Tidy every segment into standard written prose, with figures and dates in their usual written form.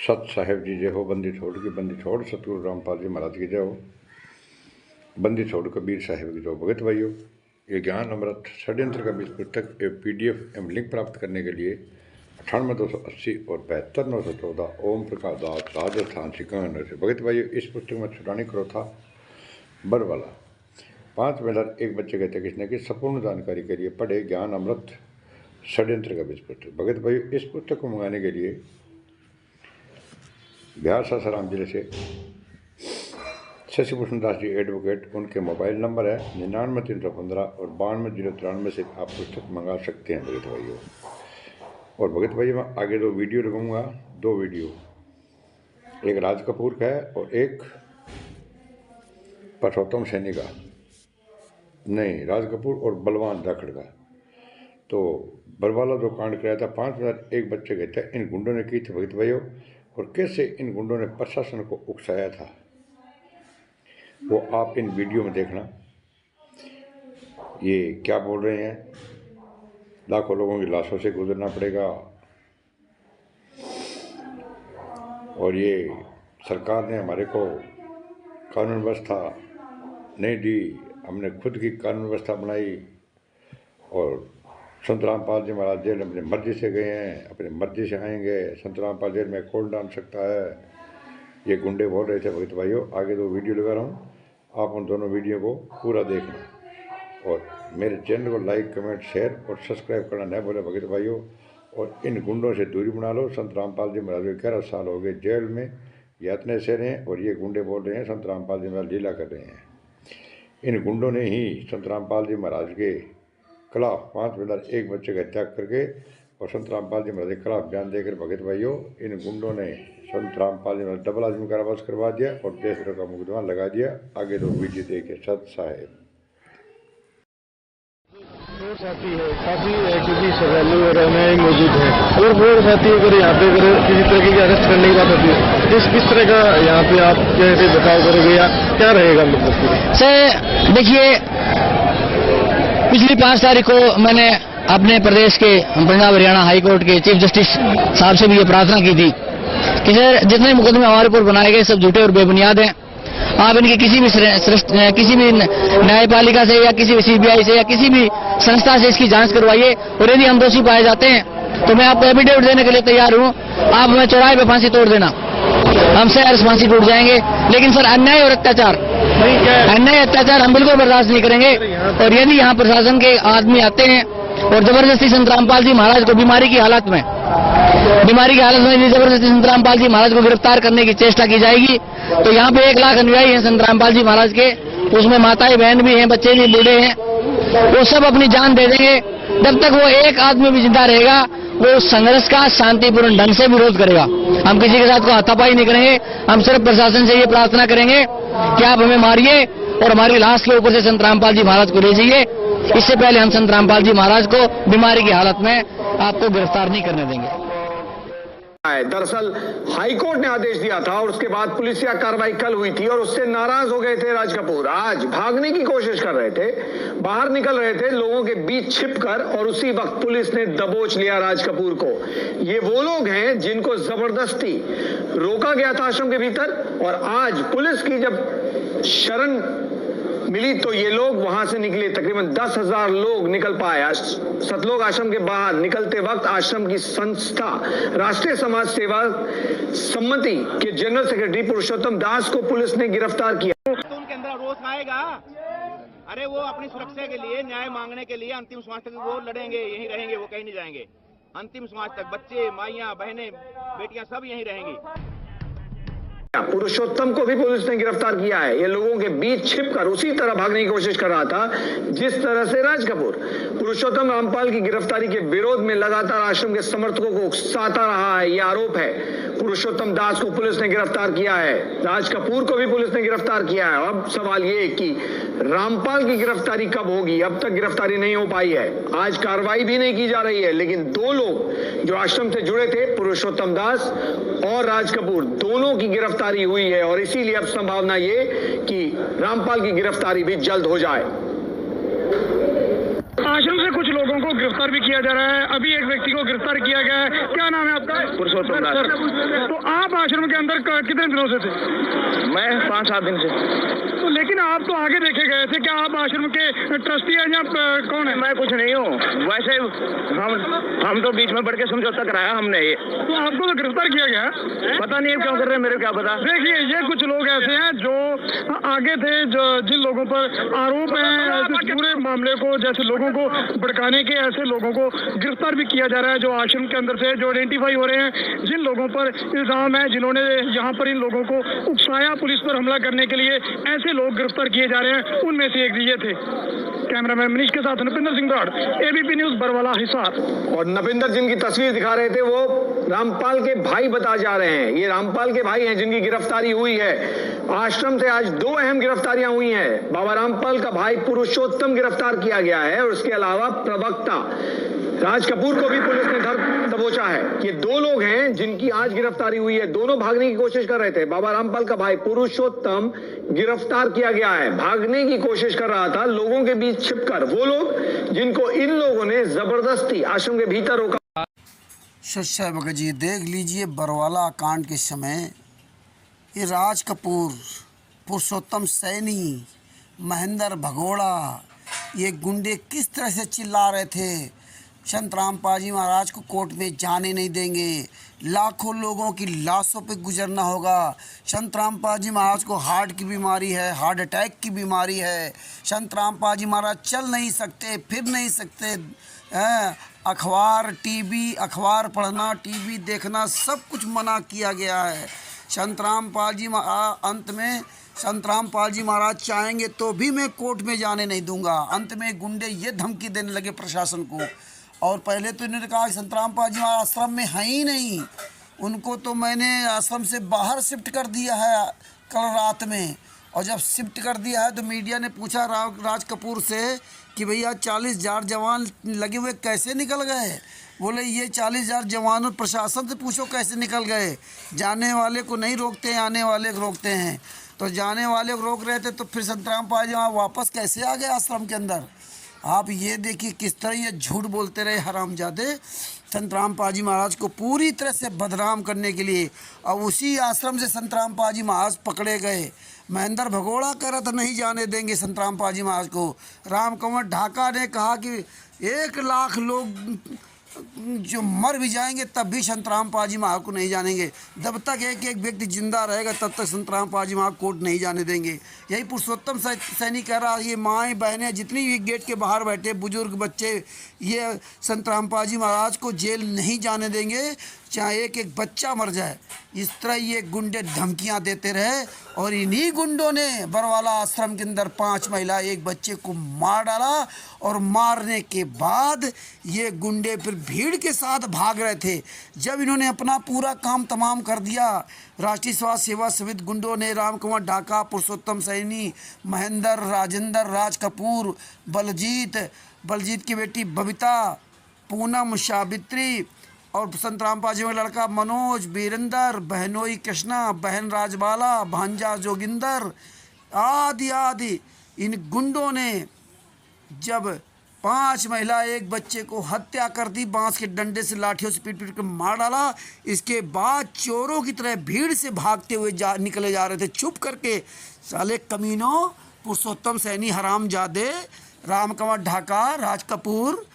सत साहेब जी जय हो। बंदी छोड़ की बंदी छोड़, सतगुरु रामपाल जी महाराज की जय हो। बंदी छोड़ कबीर साहेब की जय। भगत भाइयों, ये ज्ञान अमृत षड्यंत्र का बीज पुस्तक PDF एवं लिंक प्राप्त करने के लिए 98-280 और 72-914 ओम प्रकाश दास राजस्थान सिकंदर से। भगत भाइयों, इस पुस्तक में छुड़ाने करो था बरवाला 5 मेलर एक बच्चे कहते किसने की संपूर्ण जानकारी के लिए पढ़े ज्ञान अमृत षड्यंत्र का बीज पुस्तक। भगत भाइयों, इस पुस्तक को मंगाने के लिए बिहार सासाराम जिले से शशिभूषण दास जी एडवोकेट, उनके मोबाइल नंबर है 99-315 और 92-093 से आप पुस्तक मंगा सकते हैं भगत भाइयों। और भगत भाइयों, मैं आगे 2 वीडियो लगाऊंगा, 2 वीडियो, एक राज कपूर का है और एक पुरुषोत्तम सैनी का, नहीं राज कपूर और बलवान जाखड़ का। तो बरवाला जो कांड कराया था 5 एक बच्चे गए थे, इन गुंडों ने की थी भगत भाइयों, और कैसे इन गुंडों ने प्रशासन को उकसाया था वो आप इन वीडियो में देखना। ये क्या बोल रहे हैं, लाखों लोगों की लाशों से गुजरना पड़ेगा और ये सरकार ने हमारे को कानून व्यवस्था नहीं दी, हमने खुद की कानून व्यवस्था बनाई। और संत रामपाल जी महाराज जेल अपनी मर्जी से गए हैं, अपनी मर्जी से आएंगे। संत रामपाल जेल में कौन डाल सकता है, ये गुंडे बोल रहे थे भगत भाइयों। आगे 2 वीडियो लगा रहा हूँ, आप उन दोनों वीडियो को पूरा देखना और मेरे चैनल को लाइक कमेंट शेयर और सब्सक्राइब करना नहीं भूले भगत भाइयों। और इन गुंडों से दूरी बना लो। संत रामपाल जी महाराज 11 साल हो गए जेल में, यातने से रहे और ये गुंडे बोल रहे हैं संत रामपाल जी महाराज लीला कर रहे हैं। इन गुंडों ने ही संत रामपाल जी महाराज के खिलाफ 5 मेलर एक बच्चे का हत्या करके और संत रामपाल जी महाराज के खिलाफ बयान देकर भगत भाइयों, इन गुंडों ने संत रामपाल जी महाराज डबल आदमी कारावास करवा दिया और देशद्रोह का मुकदमा लगा दिया। आगे 2 वीडियो देखिए। सत साहेब साथी है, काफी क्योंकि श्रद्धालु और अनुयायी मौजूद है और वो साथी अगर यहाँ पे अगर किसी तरह की अरेस्ट करने की बात होती है, किस तरह का यहाँ पे आप कैसे बचाव करोगे या क्या रहेगा मतलब सर? देखिए, पिछली 5 तारीख को मैंने अपने प्रदेश के पंजाब हरियाणा हाई कोर्ट के चीफ जस्टिस साहब से भी ये प्रार्थना की थी कि सर जितने मुकदमे हमारे ऊपर बनाए गए सब झूठे और बेबुनियाद हैं। आप इनकी किसी भी न्यायपालिका से या किसी भी CBI से या किसी भी संस्था से इसकी जांच करवाइए और यदि हम दोषी पाए जाते हैं तो मैं आपको एफिडेविट देने के लिए तैयार हूं। आप हमें चौराहे पे फांसी तोड़ देना, हम सहर्ष फांसी टूट जाएंगे। लेकिन सर अन्याय और अत्याचार हम बिल्कुल बर्दाश्त नहीं करेंगे। और यदि यहाँ प्रशासन के आदमी आते हैं और जबरदस्ती संत रामपाल जी महाराज को बीमारी की हालत में यदि जबरदस्ती संत रामपाल जी महाराज को गिरफ्तार करने की चेष्टा की जाएगी तो यहाँ पे 1 लाख अनुयायी हैं संत रामपाल जी महाराज के, उसमें माताएं बहन भी हैं, बच्चे भी बूढ़े हैं, वो सब अपनी जान दे देंगे। जब तक वो एक आदमी भी जिंदा रहेगा वो उस संघर्ष का शांतिपूर्ण ढंग से विरोध करेगा। हम किसी के साथ को हाथापाई नहीं करेंगे। हम सिर्फ प्रशासन से ये प्रार्थना करेंगे कि आप हमें मारिए और हमारी लाश के ऊपर से संत रामपाल जी महाराज को ले जाइए। इससे पहले हम संत रामपाल जी महाराज को बीमारी की हालत में आपको गिरफ्तार नहीं करने देंगे। दरअसल हाईकोर्ट ने आदेश दिया था और उसके बाद पुलिसिया कार्रवाई कल हुई थी और उससे नाराज हो गए थे राज कपूर। आज भागने की कोशिश कर रहे थे, बाहर निकल रहे थे लोगों के बीच छिपकर, और उसी वक्त पुलिस ने दबोच लिया राज कपूर को। ये वो लोग हैं जिनको जबरदस्ती रोका गया था आश्रम के भीतर, और आज पुलिस की जब शरण मिली तो ये लोग वहां से निकले। तकरीबन 10,000 लोग निकल पाए सतलोक आश्रम के बाहर। निकलते वक्त आश्रम की संस्था राष्ट्रीय समाज सेवा सम्मति के जनरल सेक्रेटरी पुरुषोत्तम दास को पुलिस ने गिरफ्तार किया। तो उनके अंदर रोष आएगा। अरे वो अपनी सुरक्षा के लिए, न्याय मांगने के लिए अंतिम श्वास तक वो लड़ेंगे, यहीं रहेंगे, वो कहीं नहीं जाएंगे। अंतिम श्वास तक बच्चे, माइयां, बहनें, बेटियां सब यहीं रहेंगी। पुरुषोत्तम को भी पुलिस ने गिरफ्तार किया है। ये लोगों के बीच छिपकर उसी तरह भागने की कोशिश कर रहा था जिस तरह से राज कपूर। पुरुषोत्तम रामपाल की गिरफ्तारी के विरोध में लगातार आश्रम के समर्थकों को उकसाता रहा है, यह आरोप है। पुरुषोत्तम दास को पुलिस ने गिरफ्तार किया है, राज कपूर को भी पुलिस ने गिरफ्तार किया है। अब सवाल ये कि रामपाल की गिरफ्तारी कब होगी? अब तक गिरफ्तारी नहीं हो पाई है, आज कार्रवाई भी नहीं की जा रही है। लेकिन 2 लोग जो आश्रम से जुड़े थे, पुरुषोत्तम दास और राज कपूर, दोनों की गिरफ्तारी हुई है और इसीलिए अब संभावना ये कि रामपाल की गिरफ्तारी भी जल्द हो जाए। आश्रम से कुछ लोग लोगों को गिरफ्तार भी किया जा रहा है। अभी एक व्यक्ति को गिरफ्तार किया गया है। क्या नाम है आपका? पुरुषोत्तम दास। तो आप आश्रम के अंदर कितने दिनों से थे? मैं 5-7 दिन से। तो लेकिन आप तो आगे देखे गए थे, क्या आप आश्रम के ट्रस्टी हैं या कौन है? मैं कुछ नहीं हूँ, वैसे हम तो बीच में बढ़ के समझौता कराया हमने। ये तो आपको तो गिरफ्तार किया गया, पता नहीं क्यों कर रहे हैं, मेरे क्या पता। देखिए ये कुछ लोग ऐसे हैं जो आगे थे, जो जिन लोगों पर आरोप है ऐसे पूरे मामले को, जैसे लोगों को भड़काने के, ऐसे लोगों को गिरफ्तार भी किया जा रहा है जो आश्रम के अंदर से जो आइडेंटिफाई हो रहे हैं, जिन लोगों पर इल्जाम है, जिन्होंने यहाँ पर इन लोगों को उकसाया पुलिस पर हमला करने के लिए, ऐसे लोग गिरफ्तार किए जा रहे हैं। उनमें से एक ये थे। कैमरामैन मनीष के साथ नपिंदर सिंह ब्राड, एबीपी न्यूज बरवाला हिसार। और नपिंदर जिनकी तस्वीर दिखा रहे थे वो रामपाल के भाई बता जा रहे हैं। ये रामपाल के भाई हैं जिनकी गिरफ्तारी हुई है। आश्रम से आज 2 अहम गिरफ्तारियां हुई हैं। बाबा रामपाल का भाई पुरुषोत्तम गिरफ्तार किया गया है और उसके अलावा प्रवक्ता राज कपूर को भी पुलिस ने धर दबोचा है। ये 2 लोग हैं जिनकी आज गिरफ्तारी हुई है। दोनों भागने की कोशिश कर रहे थे। बाबा रामपाल का भाई पुरुषोत्तम गिरफ्तार किया गया है, भागने की कोशिश कर रहा था लोगों के बीच छिपकर। वो लोग जिनको इन लोगों ने जबरदस्ती आश्रम के भीतर रोका। सच्चा भगत जी, देख लीजिए बरवाला कांड के समय ये राज कपूर, पुरुषोत्तम सैनी, महेंद्र भगोड़ा, ये गुंडे किस तरह से चिल्ला रहे थे, संत रामपाल जी महाराज को कोर्ट में जाने नहीं देंगे, लाखों लोगों की लाशों पे गुजरना होगा। संत रामपाल जी महाराज को हार्ट की बीमारी है, हार्ट अटैक की बीमारी है। संत रामपाल जी महाराज चल नहीं सकते, फिर नहीं सकते। अखबार अखबार पढ़ना, टीवी देखना सब कुछ मना किया गया है। संत रामपाल जी अंत में संत रामपाल जी महाराज चाहेंगे तो भी मैं कोर्ट में जाने नहीं दूंगा। अंत में गुंडे ये धमकी देने लगे प्रशासन को। और पहले तो इन्होंने कहा कि संत रामपाल जी महाराज आश्रम में है ही नहीं, उनको तो मैंने आश्रम से बाहर शिफ्ट कर दिया है कल रात में। और जब शिफ्ट कर दिया है तो मीडिया ने पूछा राज कपूर से कि भैया 40,000 जवान लगे हुए कैसे निकल गए? बोले ये 40,000 जवानों प्रशासन से पूछो कैसे निकल गए। जाने वाले को नहीं रोकते हैं, आने वाले को रोकते हैं। तो जाने वाले को रोक रहे थे तो फिर संत रामपाल जी वहाँ वापस कैसे आ गए आश्रम के अंदर? आप ये देखिए किस तरह ये झूठ बोलते रहे हरामजादे संत रामपाल जी महाराज को पूरी तरह से बदनाम करने के लिए। और उसी आश्रम से संत रामपाल जी महाराज पकड़े गए। महेंद्र भगोड़ा कह रहा था नहीं जाने देंगे संत रामपाल जी महाराज को। राम कंवर ढाका ने कहा कि 1 लाख लोग जो मर भी जाएंगे तब भी संत रामपाल जी महाराज को नहीं जानेंगे। जब तक एक व्यक्ति जिंदा रहेगा तब तक संत रामपाल जी महाराज कोर्ट नहीं जाने देंगे। यही पुरुषोत्तम सैनी कह रहा है, ये माएँ बहनें जितनी भी गेट के बाहर बैठे बुजुर्ग बच्चे, ये संत रामपाल जी महाराज को जेल नहीं जाने देंगे चाहे एक बच्चा मर जाए। इस तरह ये गुंडे धमकियां देते रहे और इन्हीं गुंडों ने बरवाला आश्रम के अंदर 5 महिला 1 बच्चे को मार डाला। और मारने के बाद ये गुंडे फिर भीड़ के साथ भाग रहे थे। जब इन्होंने अपना पूरा काम तमाम कर दिया, राष्ट्रीय स्वास्थ्य सेवा समिति गुंडों ने राम कंवर ढाका, पुरुषोत्तम सैनी, महेंद्र, राजेंद्र, राज कपूर, बलजीत की बेटी बबीता, पूनम, सावित्री और संत रामपाल जी में लड़का मनोज, वीरेंद्र, बहनोई कृष्णा, बहन राजबाला, भांजा जोगिंदर आदि इन गुंडों ने जब 5 महिला 1 बच्चे को हत्या कर दी, बांस के डंडे से लाठियों से पीट कर मार डाला। इसके बाद चोरों की तरह भीड़ से भागते हुए निकले जा रहे थे छुप करके। साले कमीनों, पुरुषोत्तम सैनी हरामजादे, राम कंवर ढाका, राज कपूर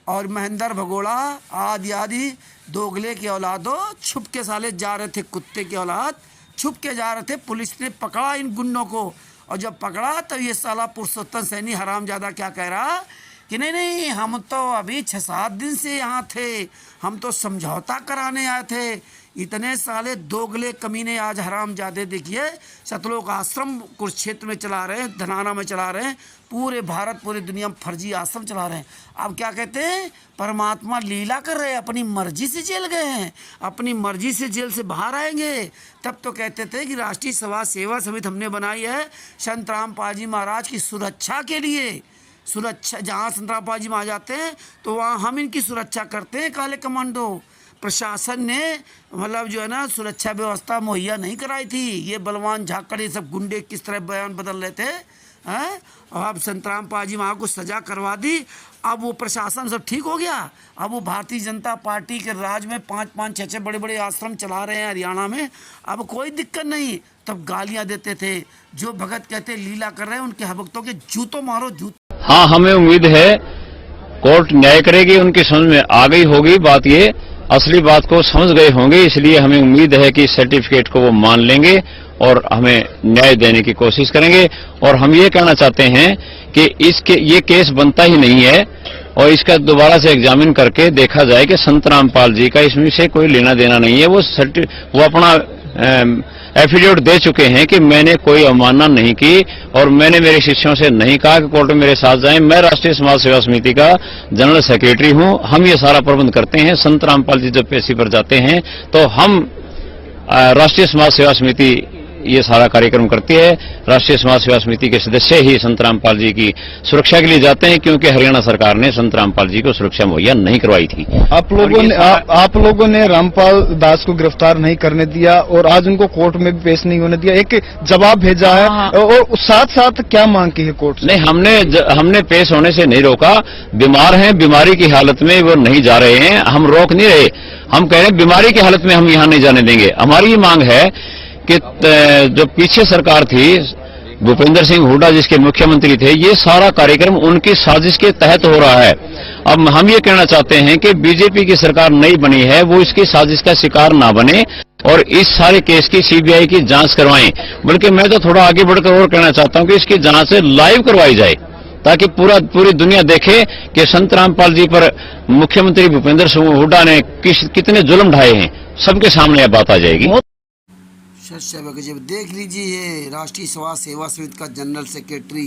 और महेंद्र भगोड़ा आदि दोगले के औलादों, छुप के साले जा रहे थे, कुत्ते के औलाद छुप के जा रहे थे। पुलिस ने पकड़ा इन गुंडों को और जब पकड़ा तो ये साला पुरुषोत्तम सैनी हरामजादा क्या कह रहा कि नहीं हम तो अभी 6-7 दिन से यहाँ थे, हम तो समझौता कराने आए थे। इतने साले दोगले कमीने आज हरामजादे देखिए सतलोक आश्रम कुरुक्षेत्र में चला रहे हैं, धनाना में चला रहे हैं, पूरे भारत पूरी दुनिया में फर्जी आश्रम चला रहे हैं। अब क्या कहते हैं, परमात्मा लीला कर रहे हैं, अपनी मर्जी से जेल गए हैं, अपनी मर्जी से जेल से बाहर आएंगे। तब तो कहते थे कि राष्ट्रीय समाज सेवा समिति हमने बनाई है संत रामपाल जी महाराज की सुरक्षा के लिए। सुरक्षा जहाँ संत रामपाल जी महाराज जाते हैं तो वहाँ हम इनकी सुरक्षा करते हैं। काले कमांडो प्रशासन ने मतलब जो है ना सुरक्षा व्यवस्था मुहैया नहीं कराई थी। ये बलवान झाकड़ ये सब गुंडे किस तरह बयान बदल रहे थे हैं। और अब संत रामपाल जी महाराज को सजा करवा दी। अब वो प्रशासन सब ठीक हो गया। अब वो भारतीय जनता पार्टी के राज में 5-5, 6-6 बड़े आश्रम चला रहे हैं हरियाणा में। अब कोई दिक्कत नहीं। तब गालियां देते थे, जो भगत कहते लीला कर रहे हैं उनके भक्तों के जूतों मारो जूतों। हाँ, हमें उम्मीद है कोर्ट न्याय करेगी, उनकी समझ में आ गई होगी बात, ये असली बात को समझ गए होंगे, इसलिए हमें उम्मीद है कि सर्टिफिकेट को वो मान लेंगे और हमें न्याय देने की कोशिश करेंगे। और हम ये कहना चाहते हैं कि ये केस बनता ही नहीं है और इसका दोबारा से एग्जामिन करके देखा जाए कि संत रामपाल जी का इसमें से कोई लेना देना नहीं है। वो अपना एफिडेविट दे चुके हैं कि मैंने कोई अवमानना नहीं की और मैंने मेरे शिष्यों से नहीं कहा कि कोर्ट में मेरे साथ जाएं। मैं राष्ट्रीय समाज सेवा समिति का जनरल सेक्रेटरी हूं। हम ये सारा प्रबंध करते हैं। संत रामपाल जी जब पेशी पर जाते हैं तो हम राष्ट्रीय समाज सेवा समिति ये सारा कार्यक्रम करती है। राष्ट्रीय समाज सेवा समिति के सदस्य ही संत रामपाल जी की सुरक्षा के लिए जाते हैं, क्योंकि हरियाणा सरकार ने संत रामपाल जी को सुरक्षा मुहैया नहीं करवाई थी। आप लोगों ने रामपाल दास को गिरफ्तार नहीं करने दिया और आज उनको कोर्ट में भी पेश नहीं होने दिया, एक जवाब भेजा है और साथ साथ क्या मांग की है कोर्ट से? नहीं, हमने पेश होने से नहीं रोका। बीमार हैं, बीमारी की हालत में वो नहीं जा रहे हैं, हम रोक नहीं रहे। हम कह रहे हैं बीमारी की हालत में हम यहाँ नहीं जाने देंगे। हमारी ये मांग है कि जो पीछे सरकार थी, भूपेंद्र सिंह हुड्डा जिसके मुख्यमंत्री थे, ये सारा कार्यक्रम उनकी साजिश के तहत हो रहा है। अब हम ये कहना चाहते हैं कि बीजेपी की सरकार नहीं बनी है, वो इसकी साजिश का शिकार ना बने और इस सारे केस की सीबीआई की जांच करवाएं। बल्कि मैं तो थोड़ा आगे बढ़कर और कहना चाहता हूं कि इसकी जांच लाइव करवाई जाए, ताकि पूरी दुनिया देखे कि संत रामपाल जी पर मुख्यमंत्री भूपेंद्र सिंह हुड्डा ने कितने जुल्म ढाए हैं। सबके सामने यह बात आ जाएगी। जब देख लीजिए, ये राष्ट्रीय समाज सेवा समिति का जनरल सेक्रेटरी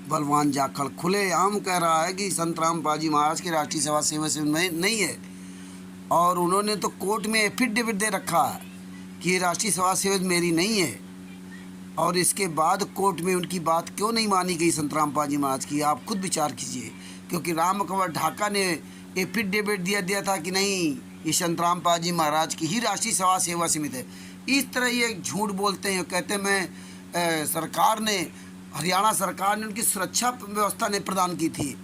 बलवान जाखड़ खुलेआम कह रहा है कि संत रामपाल जी महाराज की राष्ट्रीय समाज सेवा समिति में नहीं है। और उन्होंने तो कोर्ट में एफिडेविट दे रखा है कि राष्ट्रीय समाज सेवा मेरी नहीं है। और इसके बाद कोर्ट में उनकी बात क्यों नहीं मानी गई संत रामपाल जी महाराज की, आप खुद विचार कीजिए। क्योंकि राम कंवर ढाका ने एफिडेविट दिया था कि नहीं, ये संत रामपाल जी महाराज की ही राष्ट्रीय समाज सेवा समिति है। इस तरह ये झूठ बोलते हैं, कहते हैं सरकार ने, हरियाणा सरकार ने उनकी सुरक्षा व्यवस्था ने प्रदान की थी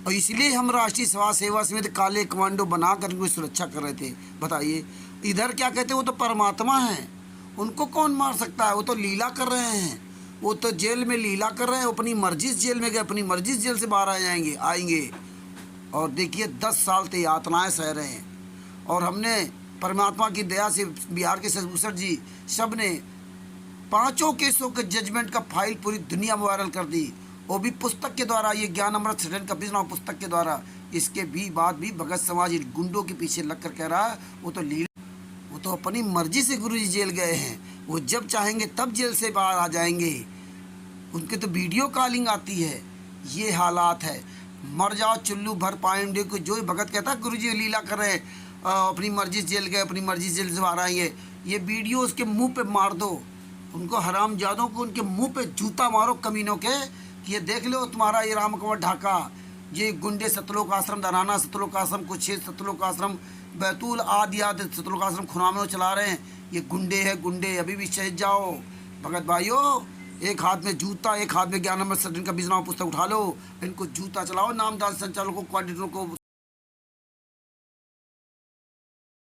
और इसलिए हम राष्ट्रीय समाज सेवा समिति काले कमांडो बनाकर उनकी सुरक्षा कर रहे थे। बताइए, इधर क्या कहते हैं, वो तो परमात्मा हैं, उनको कौन मार सकता है? वो तो लीला कर रहे हैं, वो तो जेल में लीला कर रहे हैं। अपनी मर्जी से जेल में गए, अपनी मर्जी से जेल से बाहर आएंगे। और देखिए 10 साल से यातनाएं सह रहे हैं। और हमने परमात्मा की दया से बिहार के शशिभूषण जी सब ने 5 केसों के जजमेंट का फाइल पूरी दुनिया में वायरल कर दी, वो भी पुस्तक के द्वारा, ये ज्ञान अमृत सृजन का बिजनाव पुस्तक के द्वारा। इसके भी बाद भी भगत समाज इन गुंडों के पीछे लगकर कह रहा है वो तो अपनी मर्जी से गुरुजी जेल गए हैं, वो जब चाहेंगे तब जेल से बाहर आ जाएंगे। उनके तो वीडियो कॉलिंग आती है। ये हालात है। मर जाओ चुल्लू भर पाएंगे को जो भगत कहता है गुरुजी लीला कर रहे हैं, अपनी मर्जी से जेल गए, अपनी मर्जी से जेल से बाहर आएंगे। ये वीडियो उसके मुंह पे मार दो, उनको हरामजादों को उनके मुंह पे जूता मारो कमीनों के, कि ये देख लो तुम्हारा ये राम कंवर ढाका, ये गुंडे सतलोक आश्रम, दराना सतलोक आश्रम, कुछेद सतलोक आश्रम, बैतूल आदि सतलोक आश्रम खुनामे चला रहे हैं। ये गुंडे हैं, गुंडे। अभी भी शहीद जाओ भगत भाइयों, एक हाथ में जूता, एक हाथ में ज्ञान अमृत सृजन का बिजनाव पुस्तक उठा लो, इनको जूता चलाओ, नामदार संचालकों, कोऑर्डिनेटरों को।